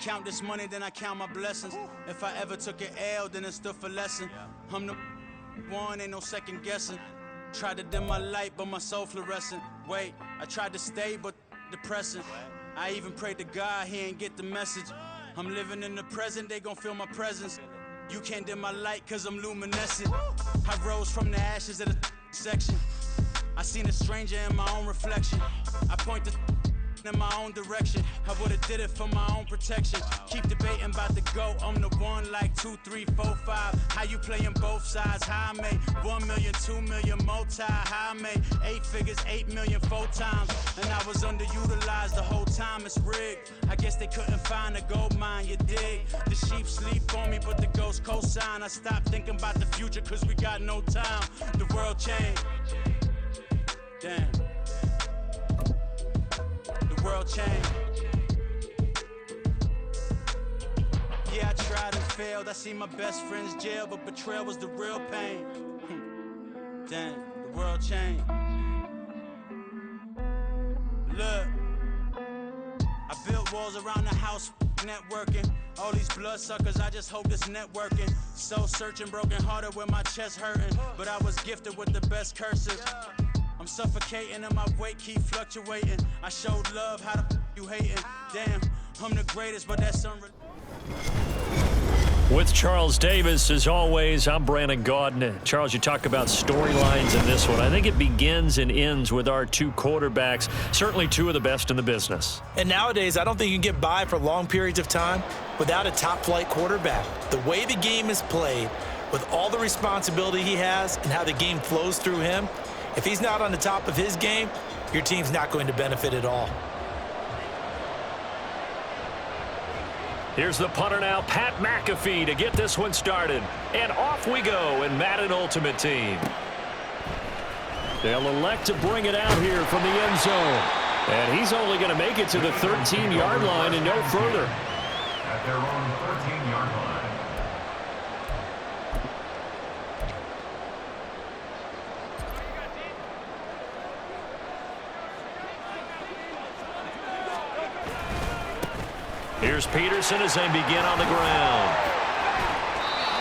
count this money, then I count my blessings. If I ever took an L, then it stood for lesson. I'm the one, ain't no second guessing. Tried to dim my light, but my soul fluorescent. Wait, I tried to stay, but depressing. I even prayed to God, he ain't get the message. I'm living in the present, they gon' feel my presence. You can't dim my light, cause I'm luminescent. I rose from the ashes of the section. I seen a stranger in my own reflection. I point the in my own direction. I would've did it for my own protection. Keep debating about the GOAT. I'm the one like 2, 3, 4, 5. How you playing both sides? How I made 1 million, 2 million, multi. How I made 8 figures, 8 million, 4 times. And I was underutilized the whole time. It's rigged. I guess they couldn't find a gold mine, you dig? The sheep sleep on me, but the ghost cosign. I stopped thinking about the future, cause we got no time. The world changed. Damn. The world changed. Yeah, I tried and failed. I see my best friends jail, but betrayal was the real pain. Damn, the world changed. Look, I built walls around the house, networking. All these bloodsuckers, I just hope this networking. Soul searching, broken hearted with my chest hurting. But I was gifted with the best curses. I'm suffocating and my weight keep fluctuating. I showed love, how the you hating? Damn, I'm the greatest, but that's unreal. With Charles Davis, as always, I'm Brandon Gaudin. Charles, you talk about storylines in this one. I think it begins and ends with our two quarterbacks, certainly two of the best in the business. And nowadays, I don't think you can get by for long periods of time without a top-flight quarterback. The way the game is played, with all the responsibility he has and how the game flows through him, if he's not on the top of his game, your team's not going to benefit at all. Here's the punter now, Pat McAfee, to get this one started. And off we go in Madden Ultimate Team. They'll elect to bring it out here from the end zone. And he's only going to make it to the 13-yard line and no further. At their own 13-yard line. Here's Peterson as they begin on the ground.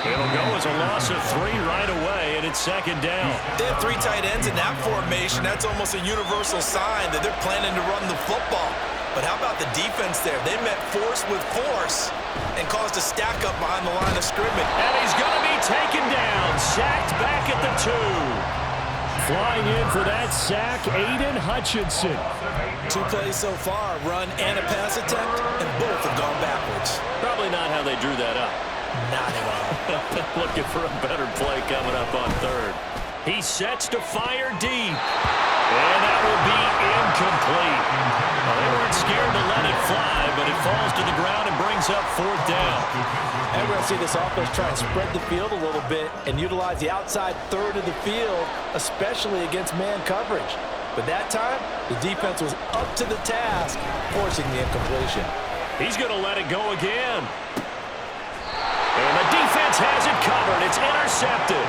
It'll go as a loss of 3 right away, and it's second down. They have 3 tight ends in that formation. That's almost a universal sign that they're planning to run the football. But how about the defense there? They met force with force and caused a stack up behind the line of scrimmage. And he's going to be taken down, sacked back at the 2. Flying in for that sack, Aiden Hutchinson. 2 plays so far, run and a pass attempt, and both have gone backwards. Probably not how they drew that up. Not at all. Looking for a better play coming up on third. He sets to fire deep. And that will be incomplete. Well, they weren't scared to let it fly, but it falls to the ground and brings up 4th down. And we're going to see this offense try and spread the field a little bit and utilize the outside third of the field, especially against man coverage. But that time, the defense was up to the task, forcing the incompletion. He's going to let it go again. And the defense has it covered. It's intercepted.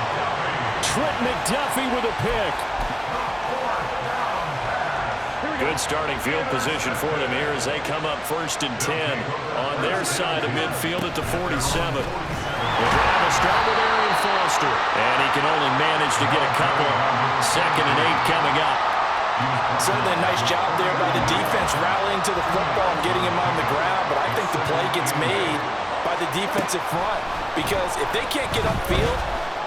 Trent McDuffie with a pick. Good starting field position for them here as they come up 1st and 10 on their side of midfield at the 47. The drive will start with Arian Foster. And he can only manage to get a couple. 2nd and 8 coming up. Certainly a nice job there by the defense rallying to the football and getting him on the ground, but I think the play gets made by the defensive front because if they can't get upfield,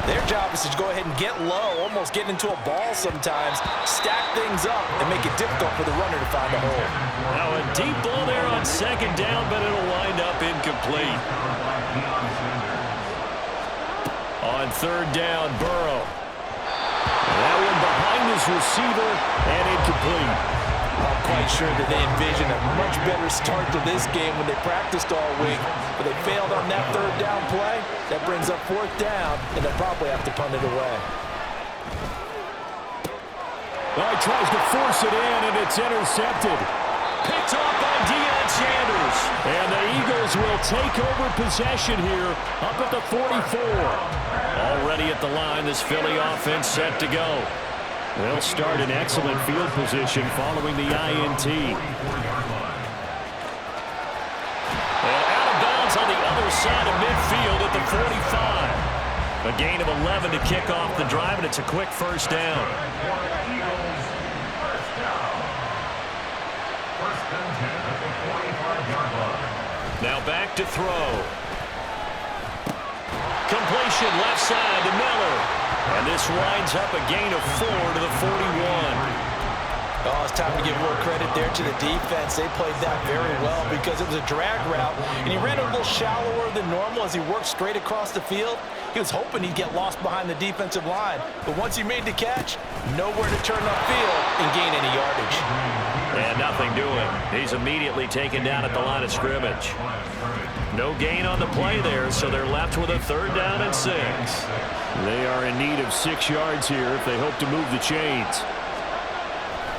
their job is to go ahead and get low, almost get into a ball sometimes, stack things up, and make it difficult for the runner to find a hole. Now a deep ball there on 2nd down, but it'll wind up incomplete. On 3rd down, Burrow. That one behind his receiver and incomplete. I'm quite sure that they envisioned a much better start to this game when they practiced all week, but they failed on that 3rd down play. That brings up 4th down, and they'll probably have to punt it away. Well, he tries to force it in, and it's intercepted. Picked off by Deion Sanders. And the Eagles will take over possession here up at the 44. Already at the line, this Philly offense set to go. They'll start in excellent field position following the INT. And 45. A gain of 11 to kick off the drive, and it's a quick first down. Eagles, first down. First and 10 at the 45-yard line. Now back to throw. Completion left side to Miller. And this winds up a gain of 4 to the 41. Oh, it's time to give more credit there to the defense. They played that very well because it was a drag route, and he ran a little shallower than normal as he worked straight across the field. He was hoping he'd get lost behind the defensive line, but once he made the catch, nowhere to turn upfield and gain any yardage. And nothing doing. He's immediately taken down at the line of scrimmage. No gain on the play there, so they're left with a 3rd down and 6. They are in need of 6 yards here if they hope to move the chains.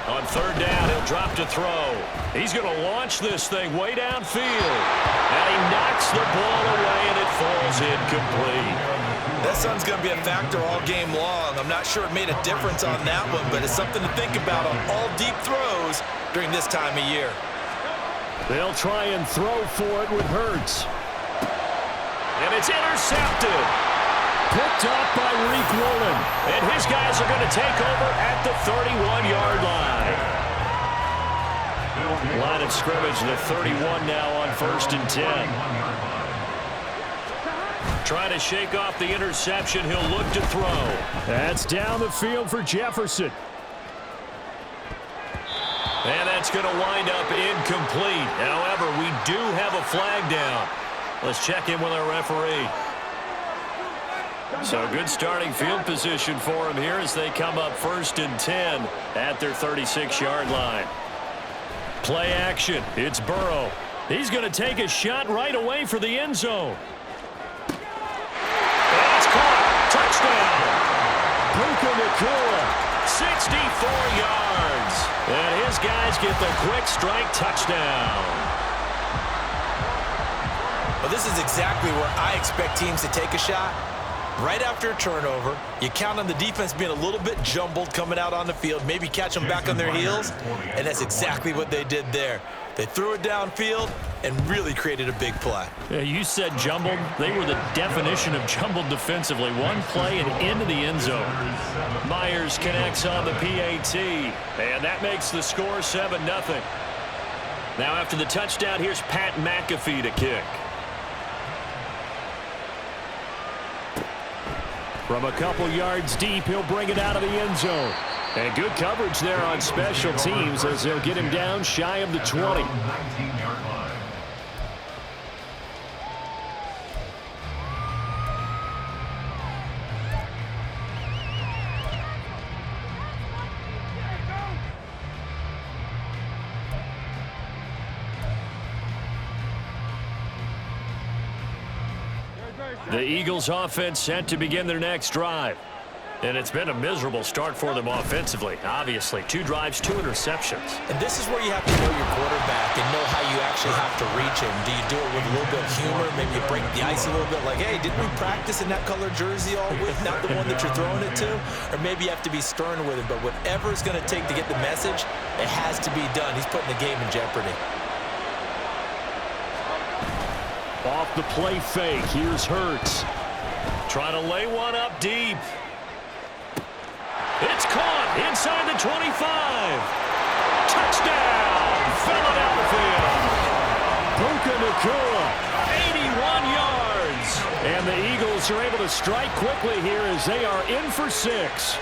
On 3rd down, he'll drop to throw. He's going to launch this thing way downfield. And he knocks the ball away, and it falls incomplete. That sun's going to be a factor all game long. I'm not sure it made a difference on that one, but it's something to think about on all deep throws during this time of year. They'll try and throw for it with Hurts. And it's intercepted. Picked off by Reek Woolen. And his guys are going to take over at the 31-yard line. Line of scrimmage, the 31 now on 1st and 10. Trying to shake off the interception. He'll look to throw. That's down the field for Jefferson. And that's going to wind up incomplete. However, we do have a flag down. Let's check in with our referee. So good starting field position for him here as they come up 1st and 10 at their 36-yard line. Play action. It's Burrow. He's going to take a shot right away for the end zone. And it's caught. Touchdown. Puka Nacua, 64 yards. And his guys get the quick strike touchdown. Well, this is exactly where I expect teams to take a shot. Right after a turnover, you count on the defense being a little bit jumbled coming out on the field, maybe catch them back on their heels, and that's exactly what they did there. They threw it downfield and really created a big play. Yeah, you said jumbled. They were the definition of jumbled defensively. One play and into the end zone. Myers connects on the PAT, and that makes the score 7-0. Now after the touchdown, here's Pat McAfee to kick. From a couple yards deep, he'll bring it out of the end zone. And good coverage there on special teams as they'll get him down shy of the 20. 19-yard line. The Eagles offense set to begin their next drive. And it's been a miserable start for them offensively. Obviously, 2 drives, 2 interceptions. And this is where you have to know your quarterback and know how you actually have to reach him. Do you do it with a little bit of humor? Maybe you break the ice a little bit like, hey, didn't we practice in that color jersey all week? Not the one that you're throwing it to? Or maybe you have to be stern with him. But whatever it's going to take to get the message, it has to be done. He's putting the game in jeopardy. Off the play fake, here's Hurts. Trying to lay one up deep. It's caught inside the 25. Touchdown, Philadelphia. Puka Nacua, 81 yards. And the Eagles are able to strike quickly here as they are in for 6.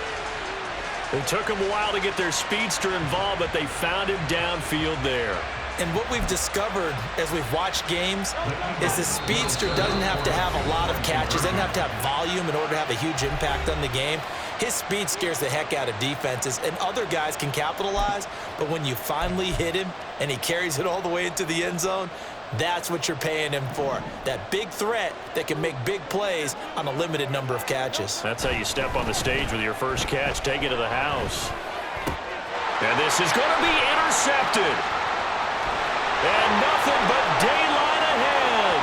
It took them a while to get their speedster involved, but they found him downfield there. And what we've discovered as we've watched games is the speedster doesn't have to have a lot of catches, doesn't have to have volume in order to have a huge impact on the game. His speed scares the heck out of defenses, and other guys can capitalize, but when you finally hit him and he carries it all the way into the end zone, that's what you're paying him for. That big threat that can make big plays on a limited number of catches. That's how you step on the stage with your first catch, take it to the house. And this is going to be intercepted. And nothing but daylight ahead.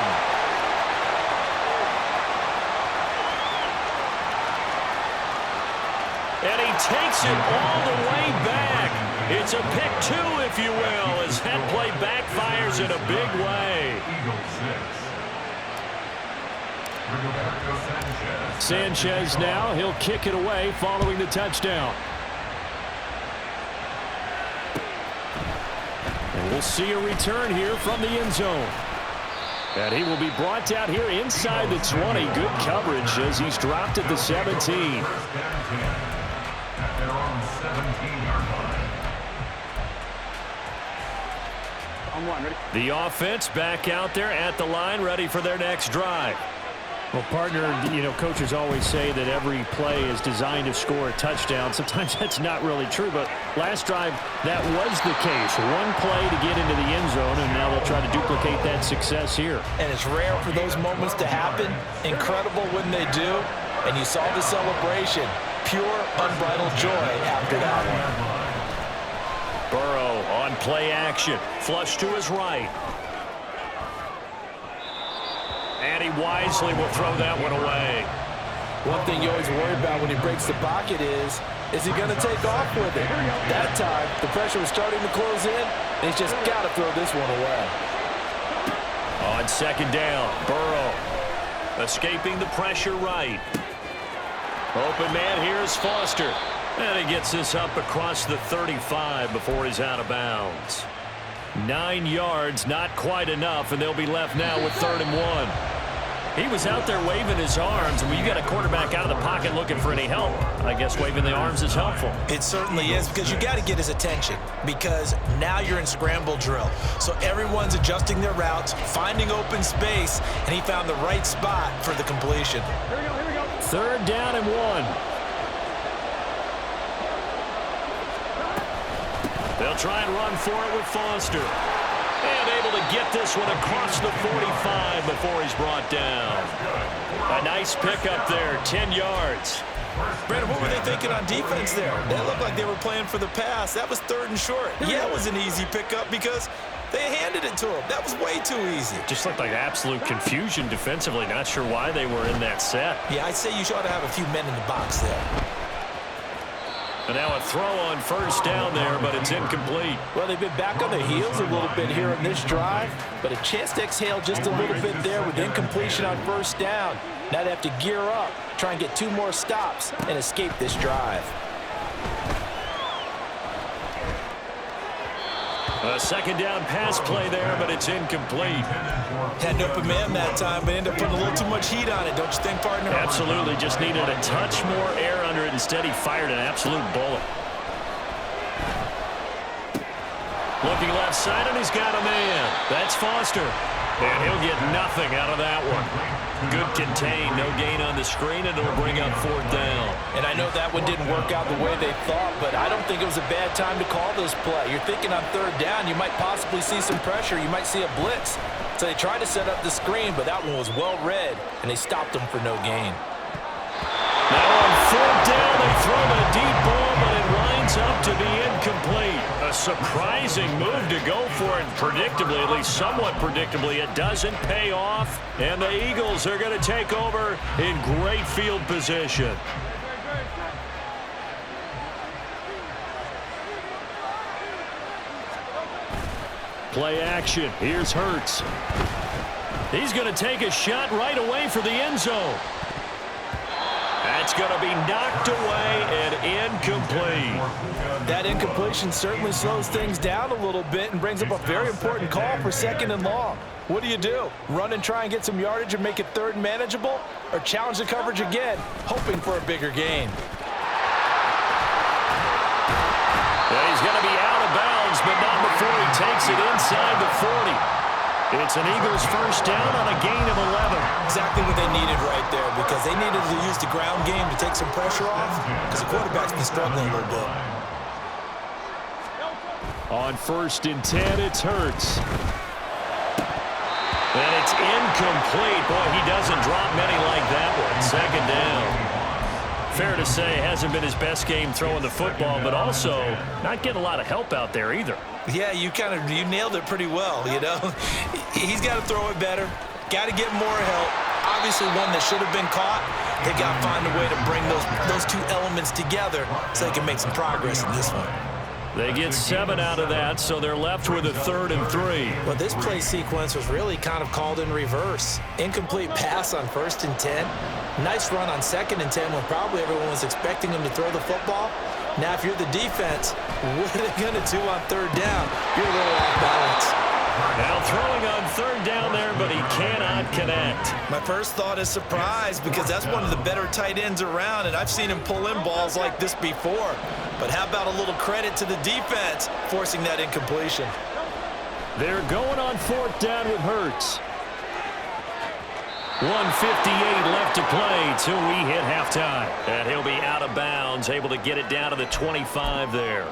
And he takes it all the way back. It's a pick 2, if you will, as that play backfires in a big way. Sanchez now, he'll kick it away following the touchdown. And we'll see a return here from the end zone. And he will be brought down here inside the 20. Good coverage as he's dropped at the 17. First down 10 at their own 17-yard line. The offense back out there at the line, ready for their next drive. Well, partner, coaches always say that every play is designed to score a touchdown. Sometimes that's not really true, but last drive, that was the case. One play to get into the end zone, and now they'll try to duplicate that success here. And it's rare for those moments to happen. Incredible when they do. And you saw the celebration. Pure, unbridled joy after that one. Burrow on play action. Flush to his right. And he wisely will throw that one away. One thing you always worry about when he breaks the pocket is he going to take off with it? That time, the pressure was starting to close in, and he's just got to throw this one away. On second down, Burrow escaping the pressure right. Open man, here's Foster. And he gets this up across the 35 before he's out of bounds. 9 yards, not quite enough, and they'll be left now with 3rd and 1. He was out there waving his arms, and when you got a quarterback out of the pocket looking for any help, I guess waving the arms is helpful. It certainly is, because you got to get his attention, because now you're in scramble drill. So everyone's adjusting their routes, finding open space, and he found the right spot for the completion. Here we go. 3rd down and 1. They'll try and run for it with Foster. And able to get this one across the 45 before he's brought down. A nice pickup there, 10 yards. Brandon, what were they thinking on defense there? That looked like they were playing for the pass. That was 3rd and short. Yeah, it was an easy pickup because they handed it to him. That was way too easy. Just looked like absolute confusion defensively. Not sure why they were in that set. Yeah, I'd say you ought to have a few men in the box there. And now a throw on 1st down there, but it's incomplete. Well, they've been back on their heels a little bit here on this drive, but a chance to exhale just a little bit there with incompletion on 1st down. Now they have to gear up, try and get 2 more stops, and escape this drive. A 2nd down pass play there, but it's incomplete. Had an open man that time, but ended up putting a little too much heat on it, don't you think, partner? Absolutely. Just needed a touch more air under it. Instead, he fired an absolute bullet. Looking left side, and he's got a man. That's Foster. And he'll get nothing out of that one. Good contain, no gain on the screen, and it'll bring up 4th down. And I know that one didn't work out the way they thought, but I don't think it was a bad time to call this play. You're thinking on 3rd down, you might possibly see some pressure. You might see a blitz. So they tried to set up the screen, but that one was well read, and they stopped them for no gain. Now on 4th down, they throw the deep ball, but it winds up to be incomplete. A surprising move to go for it predictably, at least somewhat predictably. It doesn't pay off, and the Eagles are going to take over in great field position. Play action. Here's Hurts. He's going to take a shot right away for the end zone. That's going to be knocked away and incomplete. That incompletion certainly slows things down a little bit and brings up a very important call for 2nd and long. What do? Run and try and get some yardage and make it 3rd and manageable? Or challenge the coverage again, hoping for a bigger gain? And he's going to be out of bounds, but not before he takes it inside the 40. It's an Eagles 1st down on a gain of 11. Exactly what they needed right there, because they needed to use the ground game to take some pressure off, because the quarterback's been struggling a little bit. On 1st and 10, it's Hurts. And it's incomplete. Boy, he doesn't drop many like that one. 2nd down. Fair to say, hasn't been his best game throwing the football, but also not getting a lot of help out there either. Yeah, you nailed it pretty well, you know. He's got to throw it better, got to get more help. Obviously one that should have been caught. They got to find a way to bring those 2 elements together so they can make some progress in this one. They get 7 out of that, so they're left with a 3rd and 3. Well, this play sequence was really kind of called in reverse. Incomplete pass on 1st and 10. Nice run on 2nd and 10 when probably everyone was expecting him to throw the football. Now, if you're the defense, what are they going to do on 3rd down? You're a little off balance. Now throwing on 3rd down there, but he cannot connect. My first thought is surprise because that's one of the better tight ends around, and I've seen him pull in balls like this before. But how about a little credit to the defense forcing that incompletion? They're going on 4th down with Hurts. 1:58 left to play till we hit halftime. And he'll be out of bounds, able to get it down to the 25 there.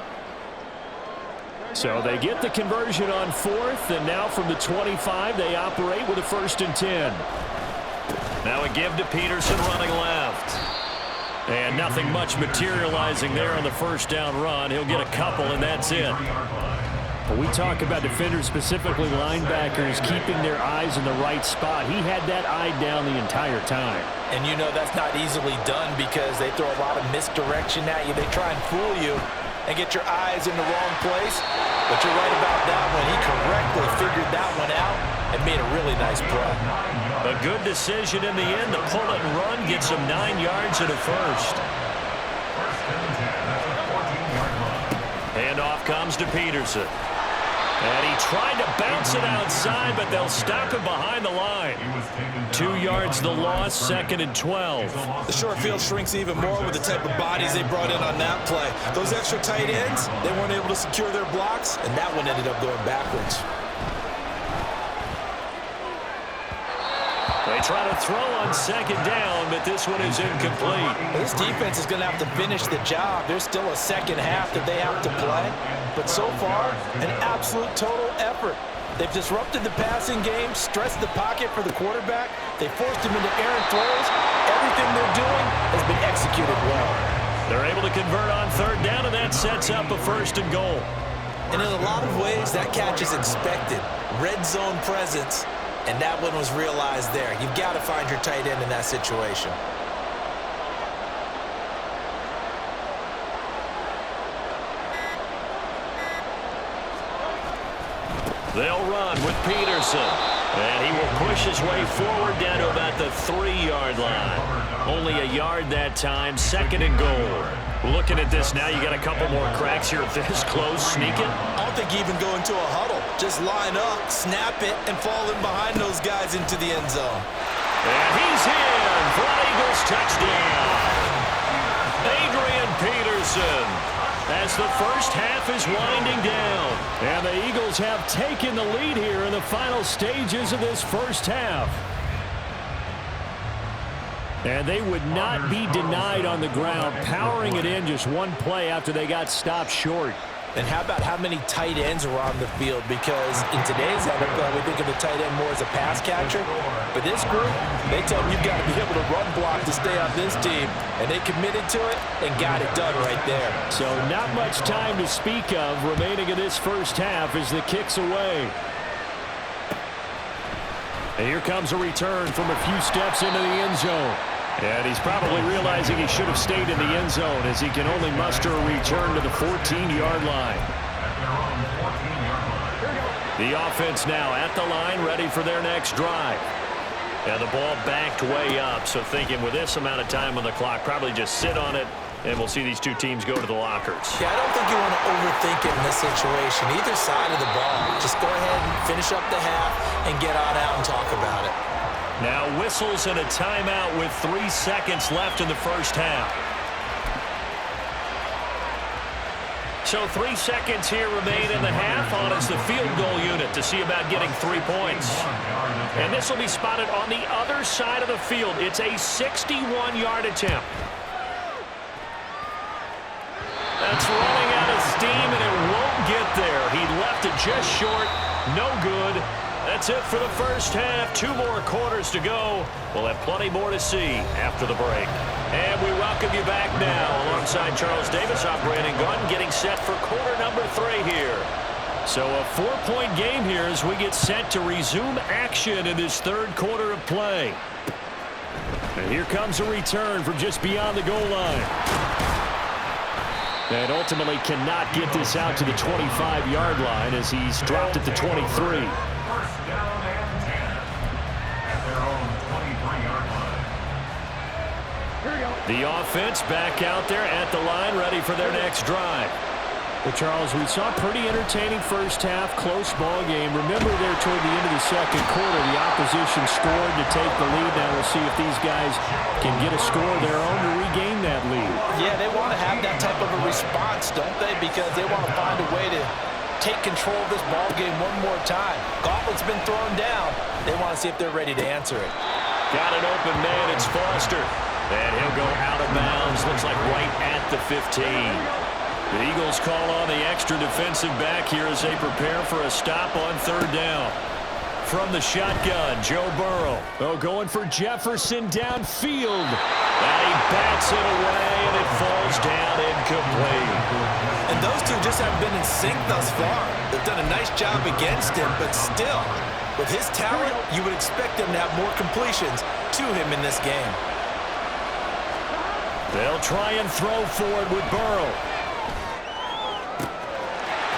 So they get the conversion on 4th, and now from the 25, they operate with a 1st and 10. Now a give to Peterson running left. And nothing much materializing there on the 1st down run. He'll get a couple, and that's it. We talk about defenders, specifically linebackers, keeping their eyes in the right spot. He had that eye down the entire time. And you know that's not easily done because they throw a lot of misdirection at you. They try and fool you and get your eyes in the wrong place. But you're right about that one. He correctly figured that one out and made a really nice play. A good decision in the end to pull it and run, gets him 9 yards and a 1st. And off comes to Peterson. And he tried to bounce it outside, but they'll stop him behind the line. 2 yards the loss, 2nd and 12. The short field shrinks even more with the type of bodies they brought in on that play. Those extra tight ends, they weren't able to secure their blocks, and that one ended up going backwards. They try to throw on 2nd down, but this one is incomplete. This defense is going to have to finish the job. There's still a second half that they have to play. But so far, an absolute total effort. They've disrupted the passing game, stressed the pocket for the quarterback. They forced him into errant throws. Everything they're doing has been executed well. They're able to convert on 3rd down, and that sets up a 1st and goal. And in a lot of ways, that catch is expected. Red zone presence. And that one was realized there. You've got to find your tight end in that situation. They'll run with Peterson. And he will push his way forward down to about the 3-yard line. Only a yard that time, 2nd and goal. Looking at this now, you got a couple more cracks here this close, sneaking. I don't think even go into a huddle. Just line up, snap it, and fall in behind those guys into the end zone. And he's in for an Eagles touchdown. Adrian Peterson, as the first half is winding down. And the Eagles have taken the lead here in the final stages of this first half. And they would not be denied on the ground, powering it in just one play after they got stopped short. And how about how many tight ends are on the field? Because in today's NFL, we think of the tight end more as a pass catcher. But this group, they tell them you've got to be able to run block to stay on this team. And they committed to it and got it done right there. So not much time to speak of remaining in this first half as the kick's away. And here comes a return from a few steps into the end zone. And he's probably realizing he should have stayed in the end zone as he can only muster a return to the 14-yard line. The offense now at the line, ready for their next drive. And the ball backed way up, so thinking with this amount of time on the clock, probably just sit on it, and we'll see these two teams go to the lockers. Yeah, I don't think you want to overthink it in this situation, either side of the ball. Just go ahead and finish up the half and get on out and talk about it. Now whistles and a timeout with 3 seconds left in the first half. So 3 seconds here remain in the half on as the field goal unit to see about getting 3 points. And this will be spotted on the other side of the field. It's a 61-yard attempt. That's running out of steam, and it won't get there. He left it just short. No good. That's it for the first half. 2 more quarters to go. We'll have plenty more to see after the break. And we welcome you back now. Alongside Charles Davis, I'm Brandon Gunn, getting set for quarter number 3 here. So a 4-point game here as we get set to resume action in this third quarter of play. And here comes a return from just beyond the goal line. And ultimately cannot get this out to the 25-yard line as he's dropped at the 23. First down and 10 at their own 23-yard line. The offense back out there at the line, ready for their next drive. Well, Charles, we saw a pretty entertaining first half, close ball game. Remember there toward the end of the second quarter, the opposition scored to take the lead. Now we'll see if these guys can get a score of their own to regain that lead. Yeah, they want to have that type of a response, don't they? Because they want to find a way to take control of this ball game one more time. Gauntlet's been thrown down. They want to see if they're ready to answer it. Got an open man. It's Foster. And he'll go out of bounds. Looks like right at the 15. The Eagles call on the extra defensive back here as they prepare for a stop on third down. From the shotgun, Joe Burrow. Oh, going for Jefferson downfield. And he bats it away, and it falls down incomplete. And those two just haven't been in sync thus far. They've done a nice job against him, but still, with his talent, you would expect them to have more completions to him in this game. They'll try and throw forward with Burrow.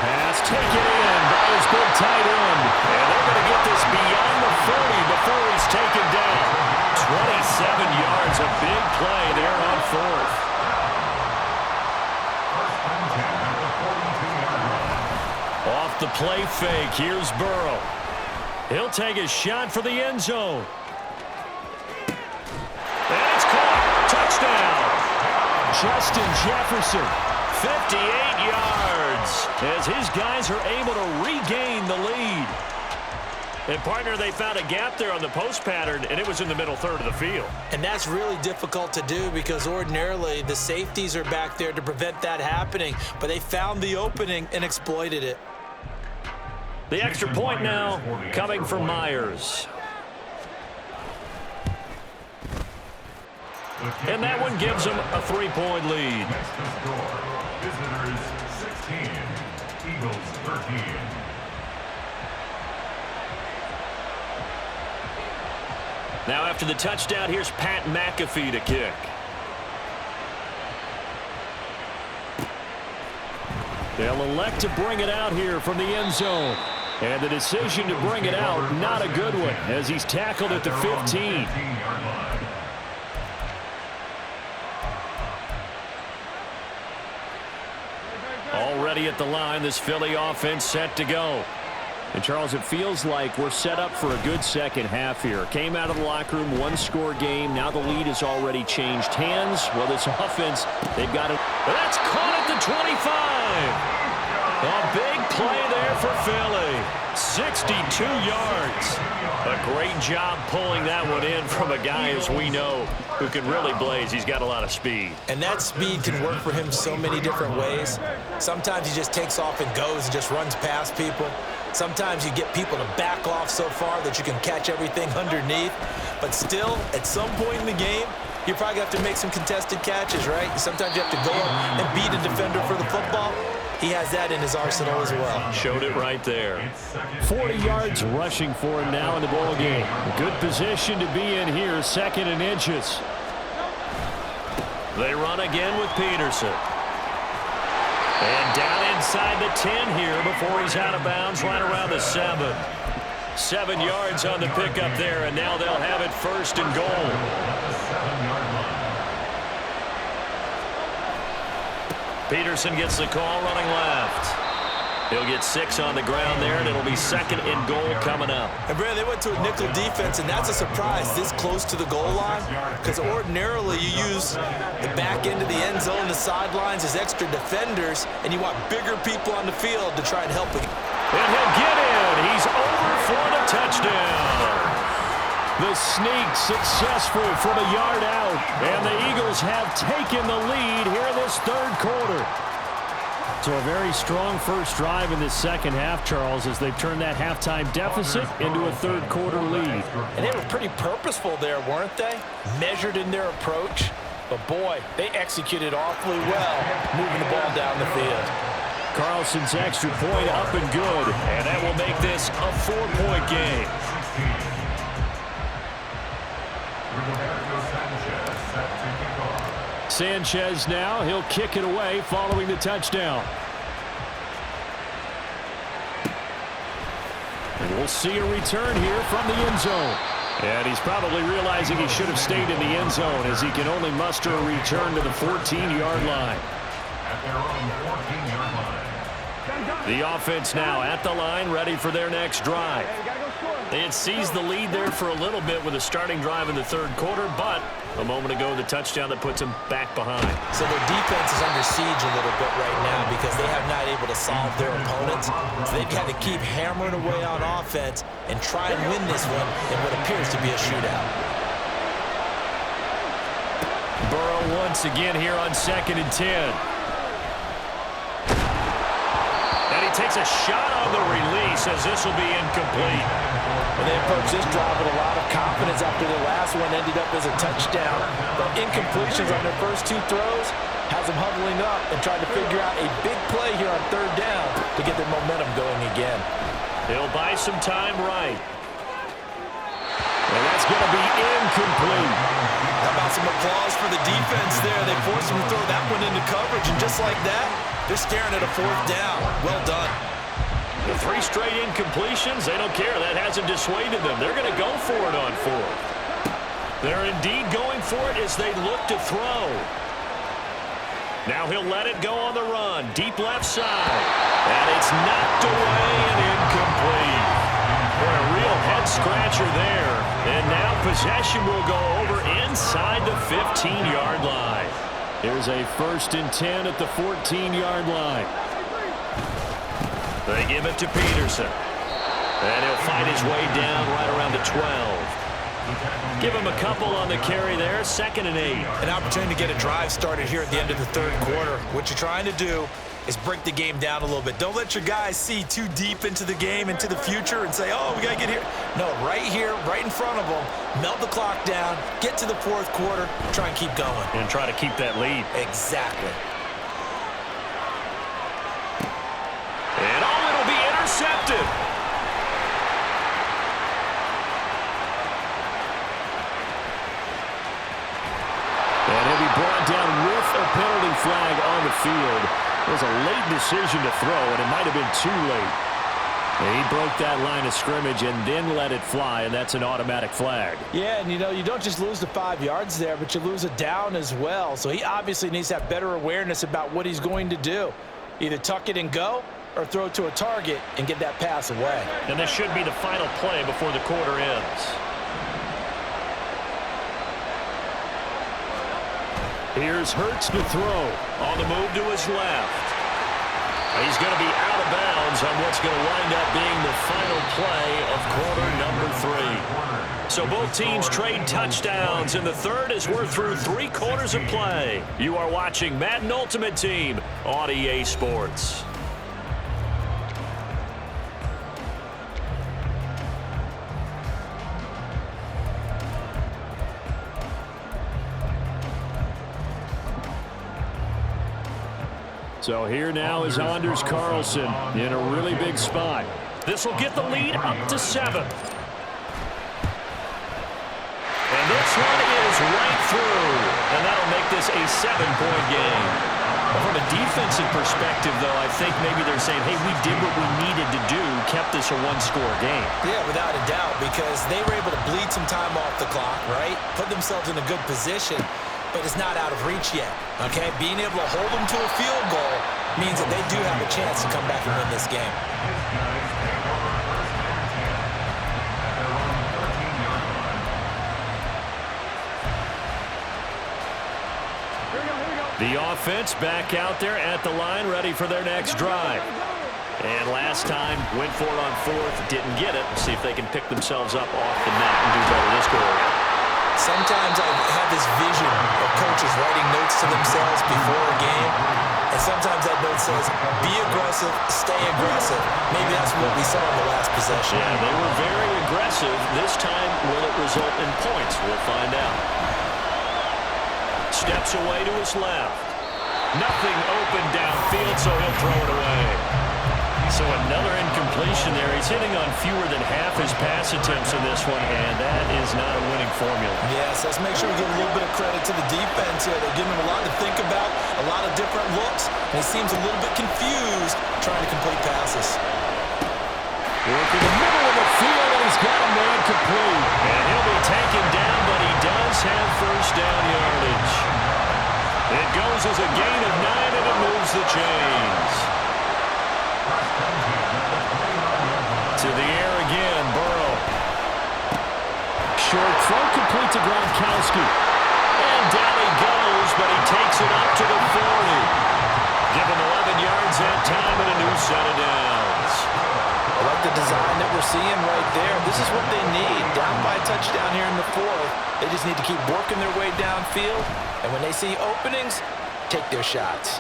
Pass taken in by his big tight end. And they're going to get this beyond the 40 before he's taken down. 27 yards, a big play there on fourth. Off the play fake, here's Burrow. He'll take a shot for the end zone. And it's caught. Touchdown. Justin Jefferson, 58 yards, as his guys are able to regain the lead. And, partner, they found a gap there on the post pattern, and it was in the middle third of the field. And that's really difficult to do because ordinarily the safeties are back there to prevent that happening, but they found the opening and exploited it. The extra point now coming from Myers. And that one gives them a 3-point lead. Next to score, visitors 16, Eagles 13. Now after the touchdown, here's Pat McAfee to kick. They'll elect to bring it out here from the end zone. And the decision to bring it out, not a good one, as he's tackled at the 15. Already at the line, this Philly offense set to go. And, Charles, it feels like we're set up for a good second half here. Came out of the locker room, one-score game. Now the lead has already changed hands. Well, this offense, they've got it. That's caught at the 25. A big play there for Philly. 62 yards. A great job pulling that one in from a guy, as we know, who can really blaze. He's got a lot of speed. And that speed can work for him so many different ways. Sometimes he just takes off and goes and just runs past people. Sometimes you get people to back off so far that you can catch everything underneath. But still, at some point in the game, you're probably going to have to make some contested catches, right? Sometimes you have to go up and beat a defender for the football. He has that in his arsenal as well. Showed it right there. 40 yards rushing for him now in the ball game. Good position to be in here, second and inches. They run again with Peterson. And down inside the 10 here before he's out of bounds, right around the 7. 7 yards on the pickup there, and now they'll have it first and goal. Peterson gets the call running left. He'll get 6 on the ground there, and it'll be second and goal coming up. And, Brad, they went to a nickel defense, and that's a surprise this close to the goal line because ordinarily you use the back end of the end zone, the sidelines as extra defenders, and you want bigger people on the field to try and help him. And he'll get in. He's over for the touchdown. The sneak successful from a yard out, and the Eagles have taken the lead here in this third quarter. So a very strong first drive in this second half, Charles, as they've turned that halftime deficit into a third quarter lead. And they were pretty purposeful there, weren't they? Measured in their approach. But, boy, they executed awfully well moving the ball down the field. Carlson's extra point up and good, and that will make this a 4-point game. Sanchez now. He'll kick it away following the touchdown. And we'll see a return here from the end zone. And he's probably realizing he should have stayed in the end zone as he can only muster a return to the 14-yard line. At their own 14-yard line. The offense now at the line, ready for their next drive. They had seized the lead there for a little bit with a starting drive in the third quarter, but a moment ago, the touchdown that puts them back behind. So their defense is under siege a little bit right now because they have not able to solve their opponents. So they've had to keep hammering away on offense and try and win this one in what appears to be a shootout. Burrow once again here on 2nd and 10. And he takes a shot on the release as this will be incomplete. Well, they approached this drive with a lot of confidence after the last one ended up as a touchdown. But incompletions on their first two throws has them huddling up and trying to figure out a big play here on 3rd down to get their momentum going again. He'll buy some time right. And that's going to be incomplete. How about some applause for the defense there? They forced him to throw that one into coverage, and just like that, they're staring at a 4th down. Well done. The 3 straight incompletions, they don't care. That hasn't dissuaded them. They're going to go for it on 4th. They're indeed going for it as they look to throw. Now he'll let it go on the run. Deep left side. And it's knocked away and incomplete. What a real head-scratcher there. And now possession will go over inside the 15-yard line. Here's a 1st and 10 at the 14-yard line. They give it to Peterson. And he'll fight his way down right around the 12. Give him a couple on the carry there. 2nd and 8. An opportunity to get a drive started here at the end of the 3rd quarter. What you're trying to do is break the game down a little bit. Don't let your guys see too deep into the game, into the future, and say, oh, we got to get here. No, right here, right in front of them, melt the clock down, get to the 4th quarter, try and keep going. And try to keep that lead. Exactly. And it'll be intercepted. And he'll be brought down with a penalty flag on the field. It was a late decision to throw, and it might have been too late. And he broke that line of scrimmage and then let it fly, and that's an automatic flag. Yeah, and you don't just lose the 5 yards there, but you lose a down as well. So he obviously needs to have better awareness about what he's going to do. Either tuck it and go, or throw to a target and get that pass away. And this should be the final play before the quarter ends. Here's Hurts to throw. On the move to his left. He's going to be out of bounds on what's going to wind up being the final play of quarter number 3. So both teams trade touchdowns in the 3rd as we're through 3 quarters of play. You are watching Madden Ultimate Team on EA Sports. So here now is Anders Carlson in a really big spot. This will get the lead up to 7. And this one is right through. And that'll make this a 7-point game. From a defensive perspective, though, I think maybe they're saying, hey, we did what we needed to do, kept this a 1-score game. Yeah, without a doubt, because they were able to bleed some time off the clock, right? Put themselves in a good position. But it's not out of reach yet, okay? Being able to hold them to a field goal means that they do have a chance to come back and win this game. The offense back out there at the line, ready for their next drive. And last time, went for it on 4th, didn't get it. See if they can pick themselves up off the mat and do better this go around. Sometimes I have this vision of coaches writing notes to themselves before a game, and sometimes that note says, be aggressive, stay aggressive. Maybe that's what we saw in the last possession. Yeah, they were very aggressive. This time, will it result in points? We'll find out. Steps away to his left. Nothing open downfield, so he'll throw it away. So another incompletion there. He's hitting on fewer than half his pass attempts in this one, and that is not a winning formula. Yes, let's make sure we give a little bit of credit to the defense here. They're giving him a lot to think about, a lot of different looks, and he seems a little bit confused trying to complete passes. Working the middle of the field, and he's got a man complete. And he'll be taken down, but he does have first down yardage. It goes as a gain of 9, and it moves the chains. To the air again, Burrow. Short throw complete to Gronkowski. And down he goes, but he takes it up to the 40. Give him 11 yards that time and a new set of downs. I like the design that we're seeing right there. This is what they need. Down by a touchdown here in the 4th. They just need to keep working their way downfield. And when they see openings, take their shots.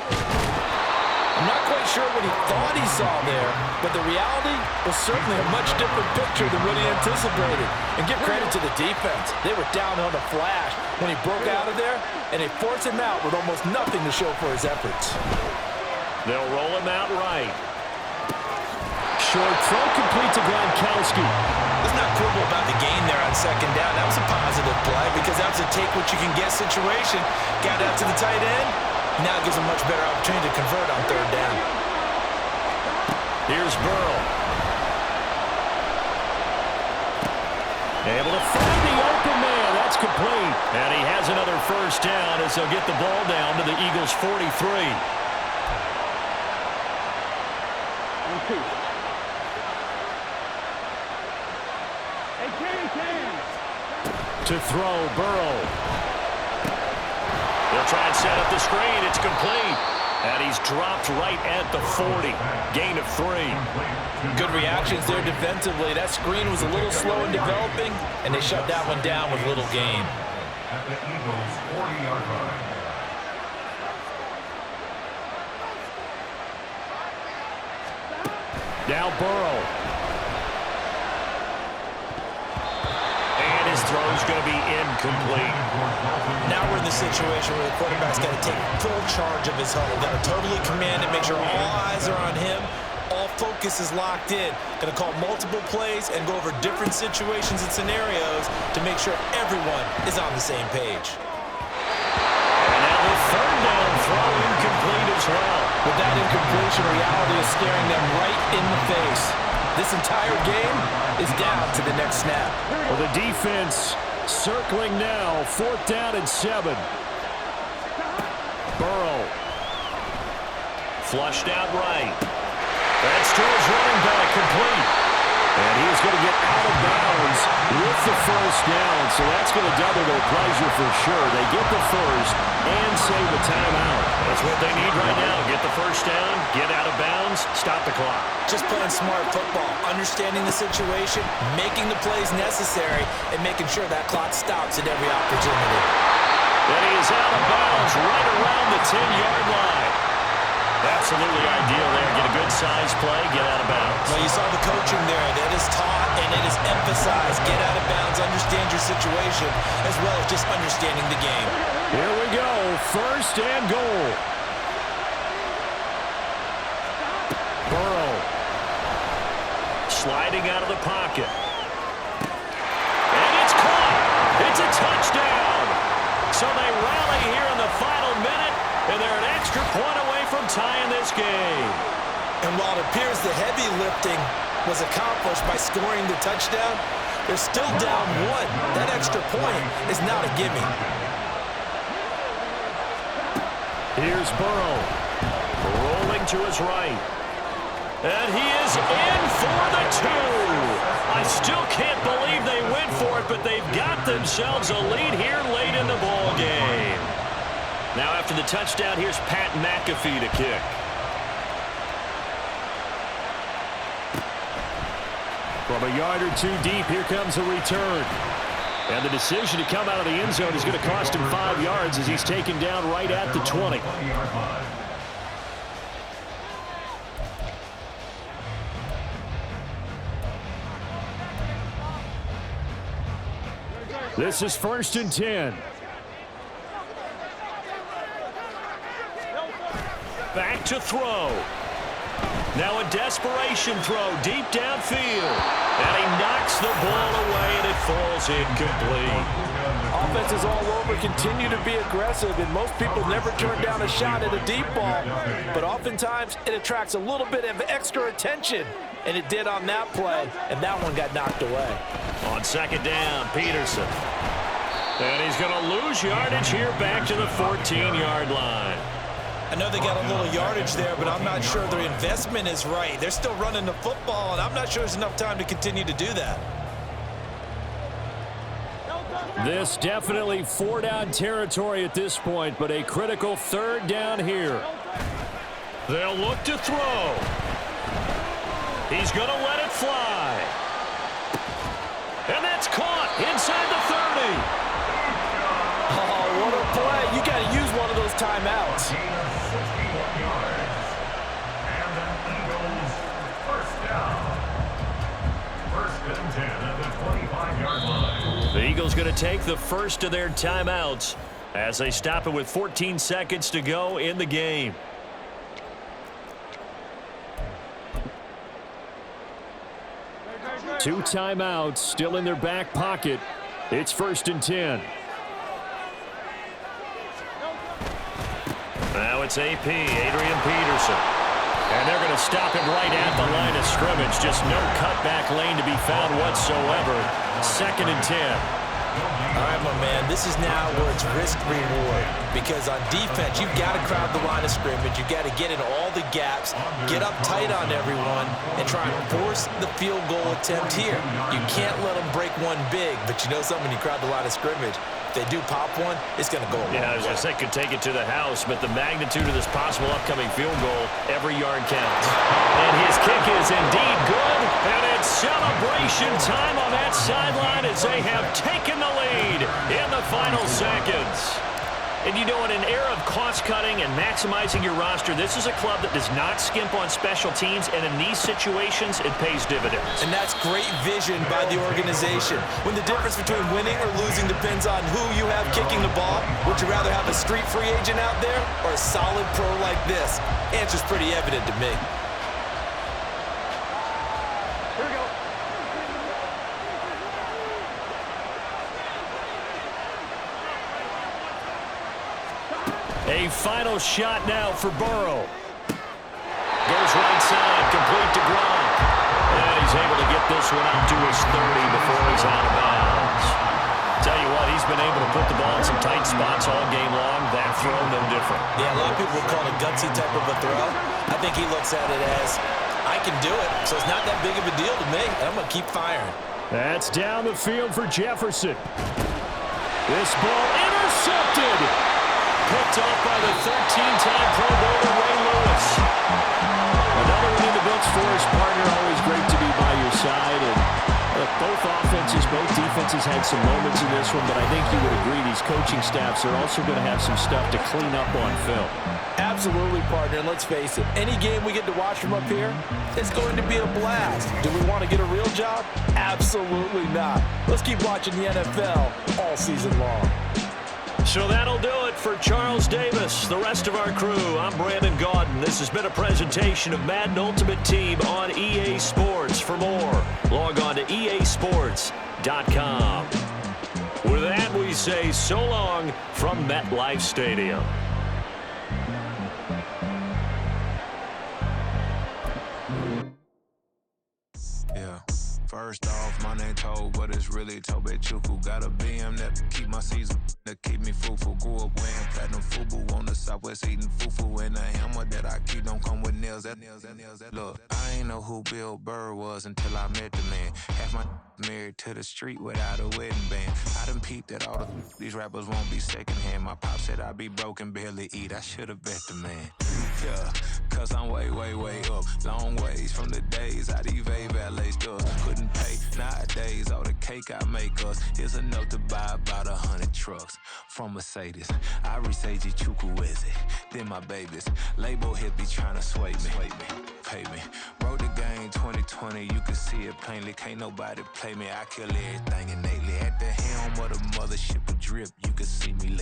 I'm not quite sure what he thought he saw there, but the reality was certainly a much different picture than what he anticipated. And give credit to the defense. They were down on the flash when he broke out of there, and they forced him out with almost nothing to show for his efforts. They'll roll him out right. Short throw complete to Gronkowski. Let's not quibble about the gain there on second down. That was a positive play because that was a take-what-you-can-get situation. Got out to the tight end. Now it gives him a much better opportunity to convert on third down. Here's Burrow. Able to find the open man. That's complete. And he has another first down as they'll get the ball down to the Eagles' 43. To throw, Burrow. They'll try and set up the screen. It's complete. And he's dropped right at the 40. Gain of 3. Good reactions there defensively. That screen was a little slow in developing, and they shut that one down with little gain. At the Eagles' 40-yard line. Now Burrow. And his throw's going to be incomplete. Now we're in the situation where the quarterback's got to take full charge of his huddle. Got to totally command it, make sure all eyes are on him. All focus is locked in. Going to call multiple plays and go over different situations and scenarios to make sure everyone is on the same page. And now the third down throw incomplete as well. With that incompletion, reality is staring them right in the face. This entire game is down to the next snap. Well, the defense circling now. 4th down and 7. Burrow. Flushed out right. That's to his running back, complete. And he's going to get out of bounds with the first down. So that's going to double their pleasure for sure. They get the first and save the timeout. That's what they need right now. Get the first down, get out of bounds, stop the clock. Just playing smart football, understanding the situation, making the plays necessary, and making sure that clock stops at every opportunity. And he is out of bounds right around the 10-yard line. Absolutely ideal there. Get a good size play, get out of bounds. Well, you saw the coaching there. That is taught and it is emphasized. Get out of bounds, understand your situation, as well as just understanding the game. Here we go. 1st and goal. Burrow. Sliding out of the pocket. And it's caught. It's a touchdown. So they rally here in the final minute, and they're an extra point away from tying this game. And while it appears the heavy lifting was accomplished by scoring the touchdown, they're still down 1. That extra point is not a gimme. Here's Burrow. Rolling to his right. And he is in for the 2. I still can't believe they went for it, but they've got themselves a lead here late in the ball game. Now after the touchdown, here's Pat McAfee to kick. From a yard or 2 deep, here comes the return. And the decision to come out of the end zone is going to cost him 5 yards as he's taken down right at the 20. This is 1st and 10. Back to throw. Now a desperation throw deep downfield. And he knocks the ball away, and it falls incomplete. Offense is all over, continue to be aggressive, and most people never turn down a shot at a deep ball. But oftentimes, it attracts a little bit of extra attention. And it did on that play, and that one got knocked away. On second down, Peterson. And he's going to lose yardage here back to the 14-yard line. I know they got a little yardage there, but I'm not sure their investment is right. They're still running the football, and I'm not sure there's enough time to continue to do that. This definitely 4-down territory at this point, but a critical 3rd down here. They'll look to throw. He's going to let it fly. And that's caught inside the 30. Oh, what a play. You got to use one of those timeouts. 61 yards. And the Eagles first down. 1st and 10 at the 25-yard line. The Eagles going to take the first of their timeouts as they stop it with 14 seconds to go in the game. Two timeouts still in their back pocket. It's 1st and 10. Now it's AP, Adrian Peterson. And they're going to stop him right at the line of scrimmage. Just no cutback lane to be found whatsoever. 2nd and 10. All right, my man, this is now where it's risk-reward. Because on defense, you've got to crowd the line of scrimmage. You've got to get in all the gaps, get up tight on everyone, and try and force the field goal attempt here. You can't let them break one big, but you know something, when you crowd the line of scrimmage, if they do pop one, it's going to go away. Yeah, I was going to say could take it to the house, but the magnitude of this possible upcoming field goal, every yard counts. And his kick is indeed good, and it's celebration time on that sideline as they have taken the lead in the final seconds. And you know, in an era of cost-cutting and maximizing your roster, this is a club that does not skimp on special teams, and in these situations, it pays dividends. And that's great vision by the organization. When the difference between winning or losing depends on who you have kicking the ball, would you rather have a street free agent out there or a solid pro like this? Answer's pretty evident to me. Here we go. A final shot now for Burrow. Goes right side, complete to Gronk. And he's able to get this one out to his 30 before he's out of bounds. Tell you what, he's been able to put the ball in some tight spots all game long. That throw, no different. Yeah, a lot of people would call it a gutsy type of a throw. I think he looks at it as, I can do it, so it's not that big of a deal to me, and I'm going to keep firing. That's down the field for Jefferson. This ball intercepted. Picked off by the 13-time Pro Bowler Ray Lewis. Another one in the books for his partner. Always great to be by your side. And look, both offenses, both defenses had some moments in this one, but I think you would agree these coaching staffs are also going to have some stuff to clean up on film. Absolutely, partner. And let's face it, any game we get to watch from up here, it's going to be a blast. Do we want to get a real job? Absolutely not. Let's keep watching the NFL all season long. So that'll do it for Charles Davis, the rest of our crew. I'm Brandon Gaudin. This has been a presentation of Madden Ultimate Team on EA Sports. For more, log on to easports.com. With that, we say so long from MetLife Stadium. Yeah. First off, my name Toad, but it's really Tobe Chuku. Got a BM that keep my season, that keep me fruitful. Grew up wearing platinum FUBU on the Southwest, eating fufu. And a hammer that I keep don't come with nails. Look, I ain't know who Bill Burr was until I met the man. Half my married to the street without a wedding band. I done peeped that all these rappers won't be secondhand. My pop said I'd be broken, barely eat. I should've bet the man. Yeah, cause I'm way, way, way up. Long ways from the days I these valet stores couldn't pay. Nowadays, all the cake I make us is enough to buy about 100 trucks from Mercedes. I resage Chukwueze, then my babies. Label hit be trying to sway me, pay me. Wrote the game 2020, you can see it plainly. Can't nobody play me, I kill everything innately. At the helm of the mothership of drip, you can see me lately.